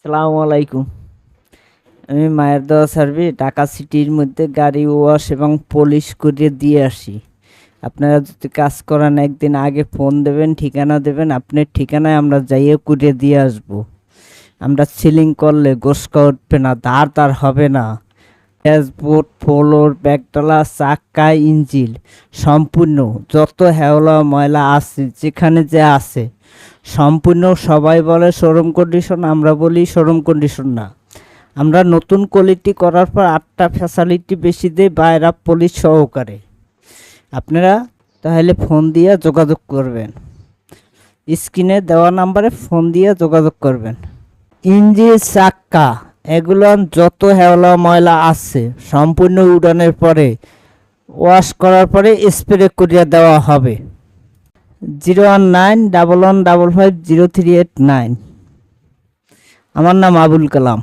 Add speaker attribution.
Speaker 1: সালামু আলাইকুম। আমি মায়ের দেওয়া সার্ভিস ঢাকা সিটির মধ্যে গাড়ি ওয়াশ এবং পলিশ করে দিয়ে আসি। আপনারা যদি কাজ করান একদিন আগে ফোন দেবেন, ঠিকানা দেবেন, আপনার ঠিকানায় আমরা যাইয়ে করে দিয়ে আসব। আমরা সিলিং করলে গোসকা উঠবে না, ধার হবে না। ড্যাশবোর্ড, ফ্লোর, ব্যাগডালা, চাকা, ইঞ্জিল সম্পূর্ণ যত হেওলা ময়লা আছে যেখানে যে আছে সম্পূর্ণ। সবাই বলে শোরুম কন্ডিশন, আমরা বলি শোরুম কন্ডিশন না। আমরা নতুন কোয়ালিটি করার পর 8টা ফ্যাসিলিটি বেশি দেই বাইরা পুলিশ সহকারে। আপনারা তাহলে ফোন দিয়ে যোগাযোগ করবেন, স্ক্রিনে দেওয়া নাম্বারে ফোন দিয়ে যোগাযোগ করবেন। ইঞ্জিন, চাক্কা এগুলো যত হেওলা ময়লা আছে সম্পূর্ণ উড়ানের পরে ওয়াশ করার পরে স্প্রে করিয়া দেওয়া হবে। 01911555389। আমার নাম আবুল কালাম।